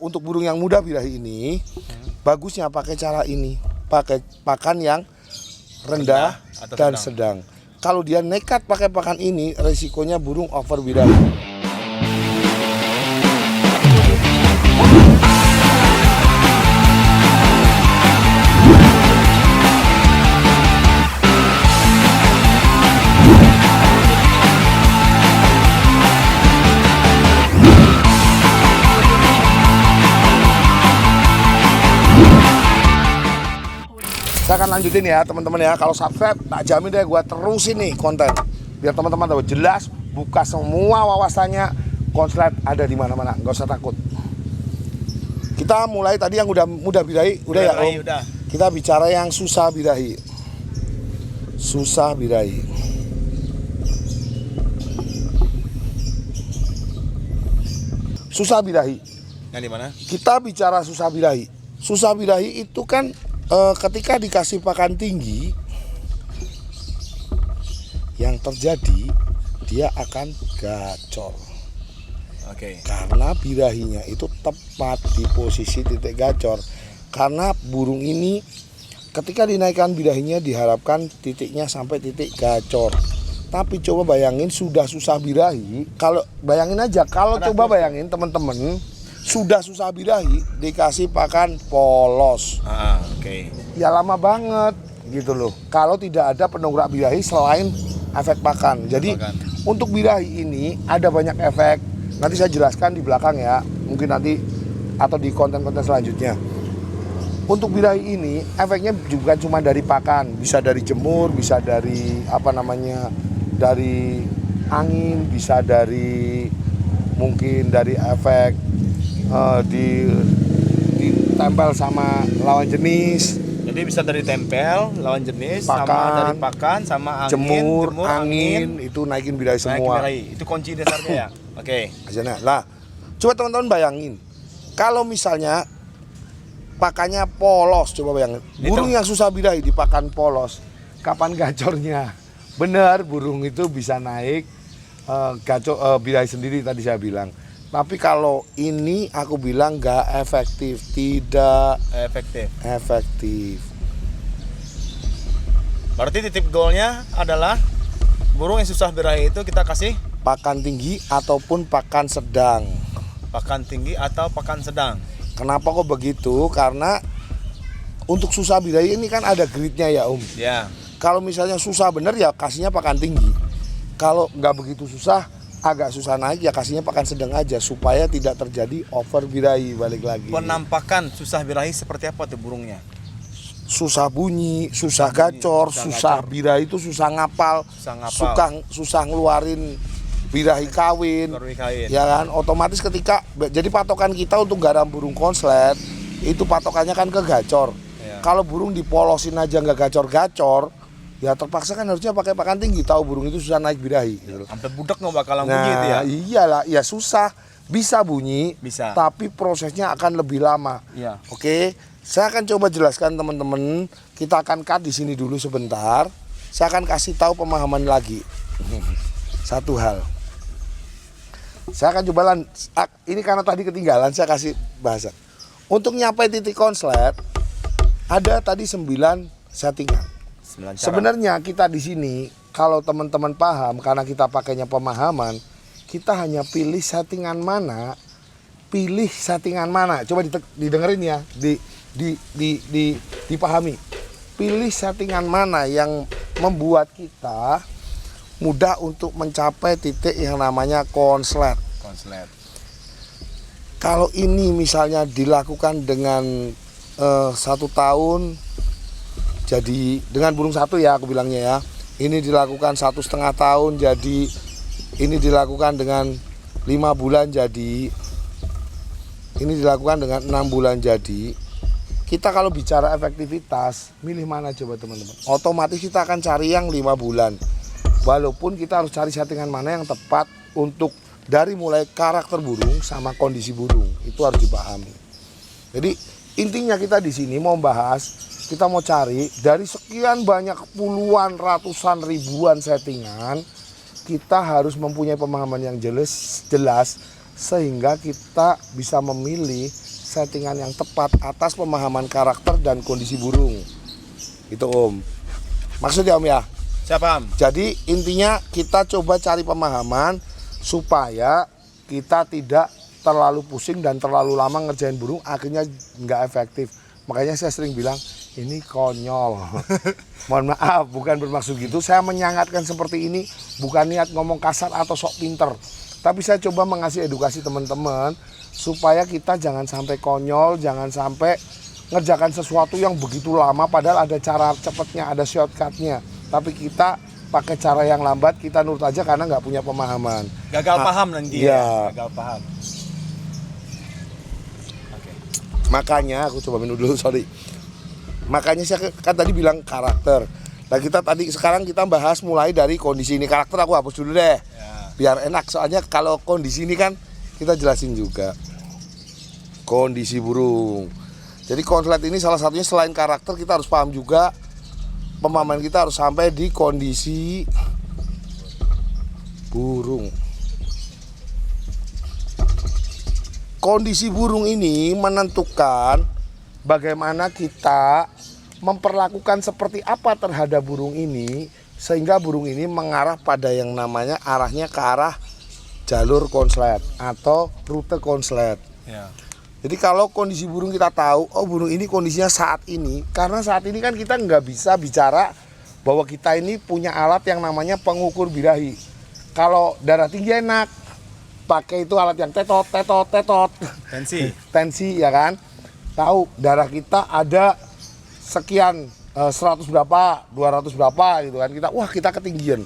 untuk burung yang muda birahi ini bagusnya pakai cara ini, pakai pakan yang rendah dan sedang. Kalau dia nekat pakai pakan ini, resikonya burung over birahi. Saya akan lanjutin ya teman-teman ya. Kalau subscribe tak jamin deh gue terusin nih konten biar teman-teman tahu jelas, buka semua wawasannya. Konslet ada di mana-mana, nggak usah takut. Kita mulai tadi yang udah mudah birahi, udah ya Om? Udah. Kita bicara yang susah birahi. Susah birahi. Susah birahi. Yang di mana? Kita bicara susah birahi. Susah birahi itu kan ketika dikasih pakan tinggi, yang terjadi dia akan gacor. Oke. Karena birahinya itu tepat di posisi titik gacor. Karena burung ini ketika dinaikkan birahinya diharapkan titiknya sampai titik gacor. Tapi coba bayangin sudah susah birahi, kalau bayangin aja kalau coba bayangin teman-teman sudah susah birahi dikasih pakan polos. Oke. Ya lama banget gitu loh. Kalau tidak ada pendongkrak birahi selain efek pakan. Jadi untuk birahi ini ada banyak efek. Nanti saya jelaskan di belakang ya. Mungkin nanti atau di konten-konten selanjutnya. Untuk birahi ini efeknya juga cuma dari pakan, bisa dari jemur, bisa dari dari angin, bisa dari mungkin dari efek ditempel sama lawan jenis. Jadi bisa dari tempel, lawan jenis, pakan, sama dari pakan, sama angin, jemur angin, itu naikin birahi semua. Itu kunci dasarnya ya. Oke. Nah, coba teman-teman bayangin, kalau misalnya pakannya polos, coba bayangin, burung yang susah birahi di pakan polos, kapan gacornya? Bener, burung itu bisa naik birahi sendiri tadi saya bilang. Tapi kalau ini aku bilang nggak efektif, tidak efektif. Berarti titik goalnya adalah burung yang susah birahi itu kita kasih pakan tinggi ataupun pakan sedang. Pakan tinggi atau pakan sedang. Kenapa kok begitu? Karena untuk susah birahi ini kan ada gridnya ya Om. Ya. Kalau misalnya susah bener ya kasihnya pakan tinggi. Kalau nggak begitu susah, agak susah naik ya kasihnya pakan sedang aja supaya tidak terjadi over birahi. Balik lagi. Penampakan susah birahi seperti apa tuh burungnya? Susah bunyi, susah gacor, susah birahi itu susah ngapal, susah ngeluarin birahi kawin. Ya kan, otomatis ketika jadi patokan kita untuk garam burung konslet itu patokannya kan ke gacor. Ya. Kalau burung dipolosin aja nggak gacor-gacor, ya terpaksa kan harusnya pakai pakan tinggi. Tahu burung itu susah naik birahi. Gitu. Sampai budak nggak bakalan bunyi itu ya? Iyalah, ya susah. Bisa bunyi, tapi prosesnya akan lebih lama. Ya. Oke, saya akan coba jelaskan teman-teman. Kita akan cut di sini dulu sebentar. Saya akan kasih tahu pemahaman lagi. Satu hal. Saya akan coba ini karena tadi ketinggalan saya kasih bahasan. Untuk nyampe titik konslet ada tadi 9 settingan. Sebenarnya kita di sini kalau teman-teman paham karena kita pakainya pemahaman, kita hanya pilih settingan mana. Coba didengerin ya, dipahami. Pilih settingan mana yang membuat kita mudah untuk mencapai titik yang namanya konslet. Kalau ini misalnya dilakukan dengan 1 tahun, jadi dengan burung satu ya aku bilangnya ya. Ini dilakukan 1,5 tahun, jadi ini dilakukan dengan 5 bulan, jadi ini dilakukan dengan 6 bulan, jadi kita kalau bicara efektivitas, milih mana coba teman-teman? Otomatis kita akan cari yang 5 bulan. Walaupun kita harus cari settingan mana yang tepat untuk dari mulai karakter burung sama kondisi burung, itu harus dipahami. Jadi intinya kita di sini mau bahas, kita mau cari dari sekian banyak puluhan, ratusan, ribuan settingan, kita harus mempunyai pemahaman yang jelas sehingga kita bisa memilih settingan yang tepat atas pemahaman karakter dan kondisi burung. Itu Om. Maksudnya Om ya. Saya paham. Jadi intinya kita coba cari pemahaman supaya kita tidak terlalu pusing dan terlalu lama ngerjain burung, akhirnya nggak efektif. Makanya saya sering bilang ini konyol. Mohon maaf, bukan bermaksud gitu. Saya menyangatkan seperti ini bukan niat ngomong kasar atau sok pinter. Tapi saya coba mengasih edukasi teman-teman supaya kita jangan sampai konyol, jangan sampai ngerjakan sesuatu yang begitu lama padahal ada cara cepatnya, ada shortcutnya. Tapi kita pakai cara yang lambat, kita nurut aja karena nggak punya pemahaman. Gagal paham nanti ya. Gagal paham. Makanya aku coba minum dulu, sorry. Makanya saya kan tadi bilang karakter. Nah sekarang kita bahas mulai dari kondisi ini. Karakter aku hapus dulu deh. Ya. Biar enak, soalnya kalau kondisi ini kan kita jelasin juga kondisi burung. Jadi konslet ini salah satunya selain karakter kita harus paham juga, pemahaman kita harus sampai di kondisi burung. Kondisi burung ini menentukan bagaimana kita memperlakukan seperti apa terhadap burung ini sehingga burung ini mengarah pada yang namanya arahnya ke arah jalur konslet atau rute konslet. Ya. Jadi kalau kondisi burung kita tahu, oh burung ini kondisinya saat ini, karena saat ini kan kita nggak bisa bicara bahwa kita ini punya alat yang namanya pengukur birahi. Kalau darah tinggi enak, pakai itu alat yang tetot. Tensi ya kan. Tahu darah kita ada sekian 100 berapa, 200 berapa gitu kan. Kita ketinggian.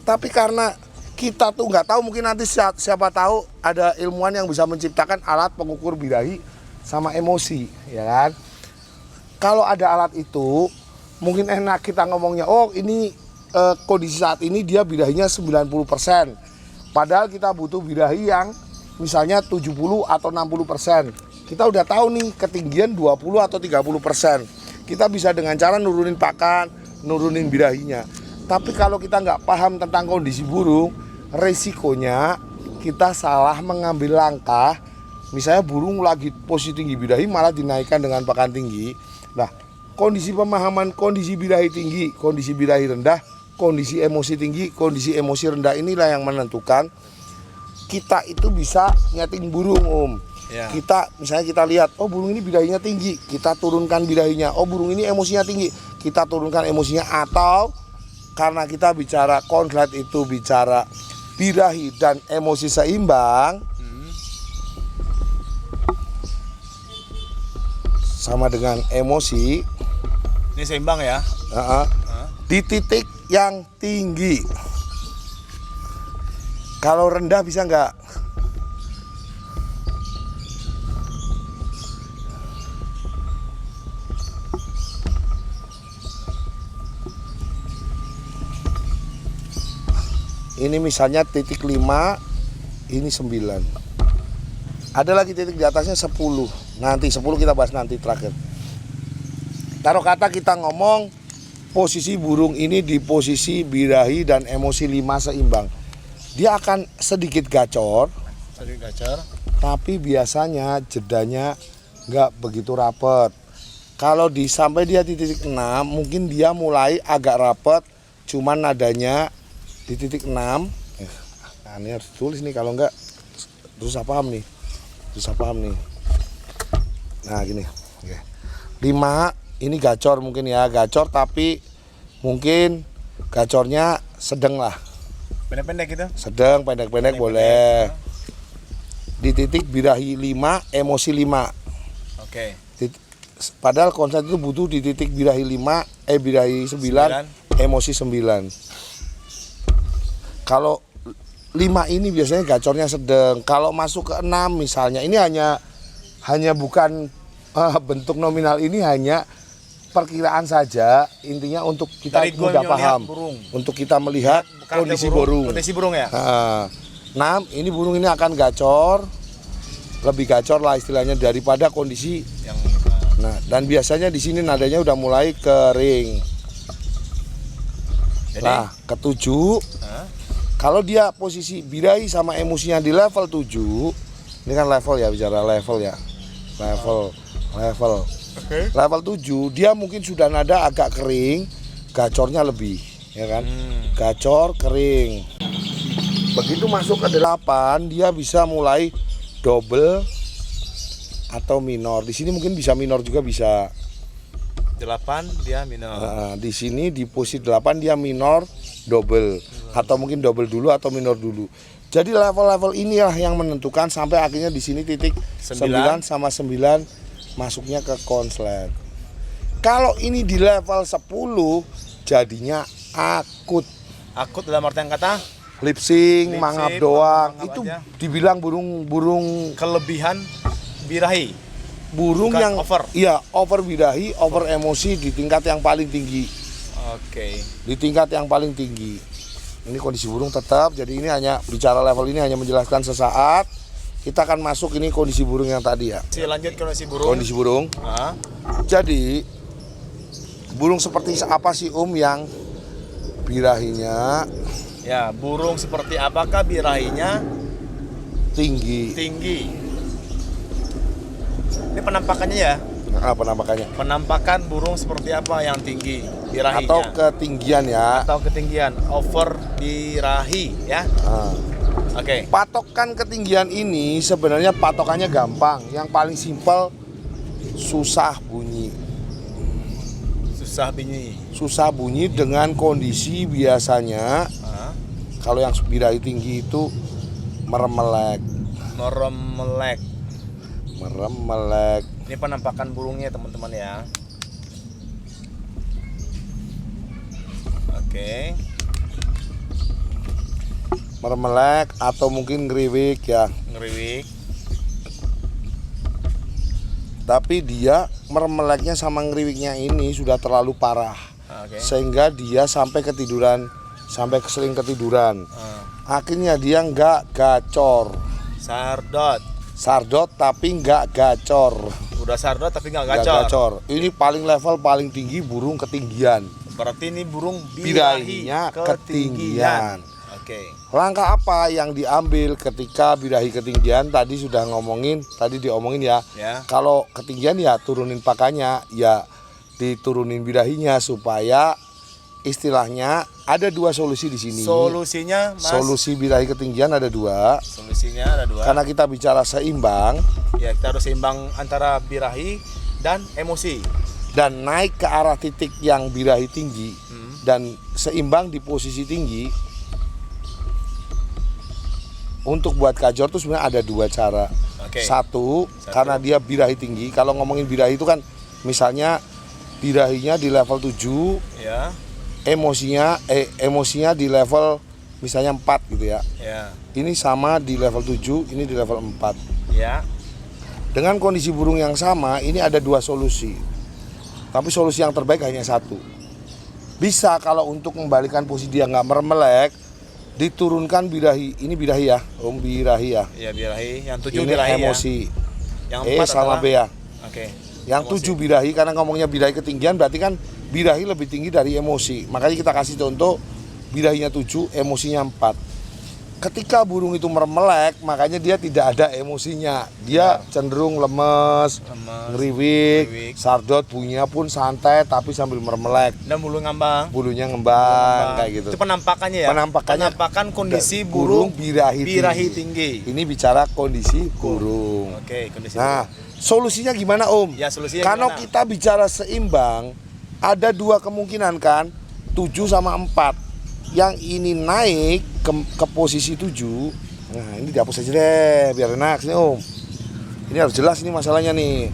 Tapi karena kita tuh nggak tahu, mungkin nanti siapa tahu ada ilmuwan yang bisa menciptakan alat pengukur birahi sama emosi, ya kan. Kalau ada alat itu, mungkin enak kita ngomongnya, oh ini kondisi saat ini dia birahinya 90%. Padahal kita butuh birahi yang misalnya 70 atau 60%. Kita udah tahu nih ketinggian 20 atau 30%. Kita bisa dengan cara nurunin pakan, nurunin birahinya. Tapi kalau kita nggak paham tentang kondisi burung, resikonya kita salah mengambil langkah. Misalnya burung lagi posisi tinggi birahi malah dinaikkan dengan pakan tinggi. Nah, kondisi pemahaman kondisi birahi tinggi, kondisi birahi rendah, kondisi emosi tinggi, kondisi emosi rendah inilah yang menentukan kita itu bisa nyeting burung Om. Ya. Misalnya kita lihat, oh burung ini birahinya tinggi, kita turunkan birahinya. Oh burung ini emosinya tinggi, kita turunkan emosinya. Atau karena kita bicara konslet itu bicara birahi dan emosi seimbang, sama dengan emosi. Ini seimbang ya? Di titik yang tinggi. Kalau rendah bisa nggak? Ini misalnya titik 5, ini 9. Ada lagi titik di atasnya 10. Nanti 10 kita bahas nanti terakhir. Taruh kata kita ngomong posisi burung ini di posisi birahi dan emosi 5 seimbang. Dia akan sedikit gacor. Tapi biasanya jedanya nggak begitu rapet. Kalau sampai dia di titik 6, mungkin dia mulai agak rapet, cuman nadanya di titik 6. Ini harus tulis nih, kalau enggak susah paham nih. Nah gini, 5 ini gacor mungkin ya, gacor tapi mungkin gacornya sedang lah. Pendek-pendek gitu? Sedang, pendek-pendek boleh. Di titik birahi 5, emosi 5. Oke. Padahal konsep itu butuh di titik birahi 5, birahi 9, emosi 9. Kalau 5 ini biasanya gacornya sedang. Kalau masuk ke 6 misalnya, ini hanya bukan bentuk nominal, ini hanya perkiraan saja. Intinya untuk kita mudah paham, untuk kita melihat kondisi burung. Kondisi burung ya? 6, ini burung ini akan gacor, lebih gacor lah istilahnya daripada kondisi yang. Nah, dan biasanya di sini nadanya udah mulai kering. Jadi, nah, ke-7. Kalau dia posisi birahi sama emosinya di level 7, Ini kan level ya, bicara level ya. Level. Oke. Level 7 dia mungkin sudah nada agak kering, gacornya lebih, ya kan? Gacor kering. Begitu masuk ke 8 dia bisa mulai double atau minor. Di sini mungkin bisa minor juga bisa. 8 dia minor. Nah, di sini di posisi 8 dia minor double atau mungkin double dulu atau minor dulu. Jadi level-level inilah yang menentukan sampai akhirnya di sini titik 9 sama 9 masuknya ke konslet. Kalau ini di level 10 jadinya akut. Akut dalam artian kata Lip sync, Lip mangap sync, doang. mangap Itu aja. dibilang burung kelebihan birahi. burung Bukan yang over. Iya, over birahi, over emosi di tingkat yang paling tinggi. Oke. Di tingkat yang paling tinggi. Ini kondisi burung tetap, jadi ini hanya bicara level ini hanya menjelaskan sesaat. Kita akan masuk ini kondisi burung yang tadi ya. Lanjut kondisi burung. Kondisi burung. Ah, Jadi burung seperti apa sih yang birahinya ya, burung seperti apakah birahinya tinggi? tinggi? Ini penampakannya ya. Apa penampakannya? Penampakan burung seperti apa yang tinggi birahinya? Atau ketinggian ya. Atau ketinggian over birahi ya. Nah, Oke. patokan ketinggian ini sebenarnya patokannya gampang. Yang paling simpel susah bunyi. Susah bunyi. Susah bunyi dengan kondisi biasanya Ah, kalau yang birahi tinggi itu meremelek. meremelek. Meremelek. Ini penampakan burungnya teman-teman ya. Oke. Meremelek atau mungkin ngeriwik ya. Ngeriwik. Tapi dia meremeleknya sama ngeriwiknya ini sudah terlalu parah. Oke. Sehingga dia sampai ketiduran, sampai sering ketiduran. Ah, Akhirnya dia nggak gacor. sardot. Sardot tapi nggak gacor. Udah sardot tapi nggak Nggak gacor. gacor. Ini paling level paling tinggi burung ketinggian. Berarti ini burung birahi Birahinya ketinggian. Oke. Langkah apa yang diambil ketika birahi ketinggian? Tadi sudah ngomongin, tadi diomongin ya. Ya. Kalau ketinggian ya turunin pakannya, ya diturunin birahinya supaya istilahnya ada dua solusi di sini. Solusinya, Mas. Solusi birahi ketinggian ada dua. Solusinya ada dua. Karena kita bicara seimbang Ya, kita harus seimbang antara birahi dan emosi. dan naik ke arah titik yang birahi tinggi dan seimbang di posisi tinggi. Untuk buat kajor tuh sebenarnya ada dua cara. Oke. Satu, karena dia birahi tinggi. Kalau ngomongin birahi itu kan misalnya birahinya di level 7, Ya. emosinya di level misalnya 4 gitu ya. Ya. Ini sama di level 7, ini di level 4. Ya. Dengan kondisi burung yang sama, ini ada dua solusi. Tapi solusi yang terbaik hanya satu. Bisa kalau untuk membalikan posisi dia nggak meremelek, diturunkan birahi. Ini birahi ya, birahi ya. Ya, birahi. Yang 7 Ini birahi emosi. ya. Yang 4 sama adalah B ya. Oke. Yang 7 birahi, karena ngomongnya birahi ketinggian berarti kan birahi lebih tinggi dari emosi. Makanya kita kasih contoh birahinya 7, emosinya 4. Ketika burung itu meremelek, makanya dia tidak ada emosinya. Dia cenderung lemes, ngeriwik, sardot, bunyinya pun santai tapi sambil meremelek. Dan bulu ngambang. Bulunya ngembang kayak gitu. Itu penampakannya ya. Penampakannya Penampakan kondisi burung birahi tinggi. Ini bicara kondisi burung. Oke, kondisi Nah, solusinya gimana Om? Ya, solusinya Kalau gimana? kita bicara seimbang, ada dua kemungkinan kan, 7 sama 4. Yang ini naik ke posisi 7. Nah, ini dihapus aja deh, biar enak sini Om. Ini harus jelas ini masalahnya nih.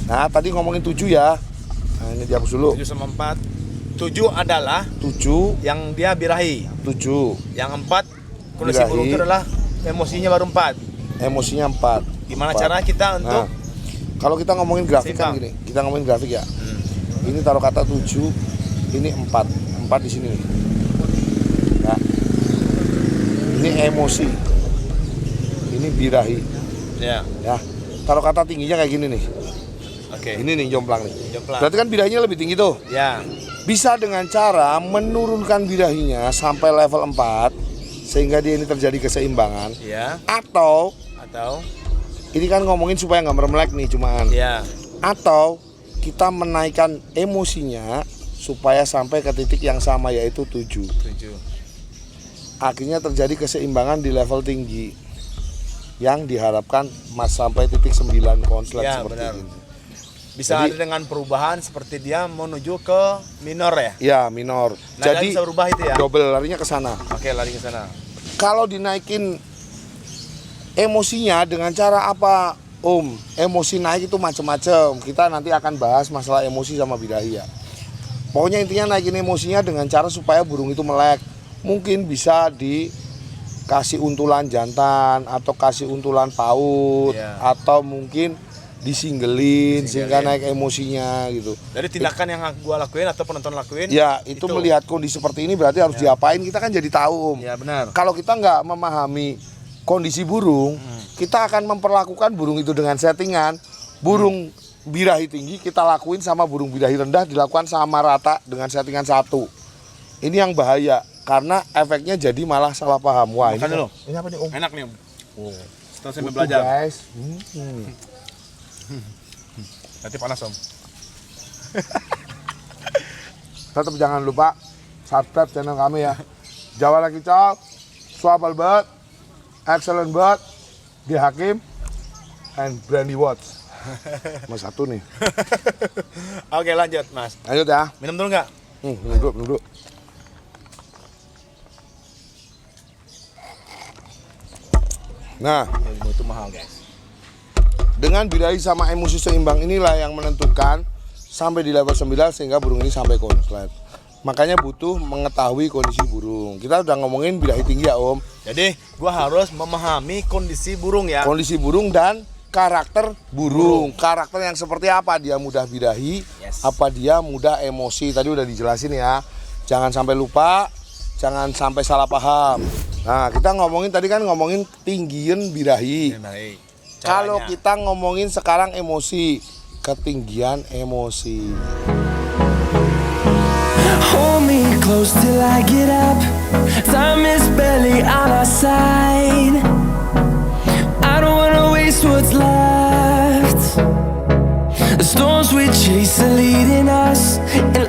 Nah, tadi ngomongin 7 ya. Nah, ini dihapus dulu. 7 sama 4. 7 adalah 7, yang dia birahi. 7. Yang 4 kondisi Birahi. burung itu adalah emosinya baru 4. Emosinya 4. Gimana 4. cara kita untuk Nah, kalau kita ngomongin grafik kan seimbang. gini, kita ngomongin grafik ya. Ini taruh kata 7, ini 4. 4 di sini nih. Nah, ini emosi. Ini birahi. ya. Ya. Taruh kata tingginya kayak gini nih. Oke. Ini nih jomplang nih. Jomplang. Berarti kan birahinya lebih tinggi tuh. Ya. Bisa dengan cara menurunkan birahinya sampai level 4 sehingga dia ini terjadi keseimbangan Ya. atau Atau ini kan ngomongin supaya nggak meremelek nih cuman. Ya. Atau kita menaikkan emosinya supaya sampai ke titik yang sama yaitu 7. 7. Akhirnya terjadi keseimbangan di level tinggi yang diharapkan sampai titik 9 konslet Ya, seperti benar. ini. Bisa Jadi- ada dengan perubahan seperti dia menuju ke minor ya. Ya, minor. Nada Jadi bisa berubah itu ya. double larinya ke sana. Oke, lari ke sana. Kalau dinaikin emosinya dengan cara apa, Om? Emosi naik itu macam-macam. Kita nanti akan bahas masalah emosi sama birahi ya. Pokoknya intinya naikin emosinya dengan cara supaya burung itu melek. Mungkin bisa dikasih untulan jantan atau kasih untulan paut Iya. atau mungkin disinggelin sehingga naik emosinya gitu. Jadi tindakan yang gua lakuin atau penonton lakuin. Ya, itu melihat kondisi seperti ini berarti harus diapain, kita kan jadi tahu, Om. Ya, benar. Kalau kita nggak memahami kondisi burung, kita akan memperlakukan burung itu dengan settingan. Burung birahi tinggi kita lakuin sama burung birahi rendah dilakukan sama rata dengan settingan satu. Ini yang bahaya karena efeknya jadi malah salah paham. Wah, Makan dulu. Ini apa nih, Om? Enak nih, Om. Oh, Setelah sampai butuh, belajar. guys. Nanti panas, Om. Tetap jangan lupa subscribe channel kami ya. Jawa lagi Kicau, Swapel Bird, Excellent Bird, di Hakim, and Brandy Watch. Mas satu nih. Oke, lanjut, Mas. Lanjut ya. Minum dulu nggak? Minum dulu. Nah, Ilmu itu mahal, guys. dengan birahi sama emosi seimbang inilah yang menentukan sampai di level 9 sehingga burung ini sampai konslet. Makanya butuh mengetahui kondisi burung. Kita udah ngomongin birahi tinggi ya, Om. Jadi, gua harus memahami kondisi burung ya. Kondisi burung dan karakter burung. Karakter yang seperti apa? Dia mudah birahi, Yes. apa dia mudah emosi. Tadi udah dijelasin ya. Jangan sampai lupa, jangan sampai salah paham. Nah, kita ngomongin tadi kan ngomongin tinggian birahi. Baik. Kalau Caranya. kita ngomongin sekarang emosi, ketinggian emosi. Hold me close till I get up. Time is barely on our side. I don't wanna waste what's left. The storms we chase are leading us, and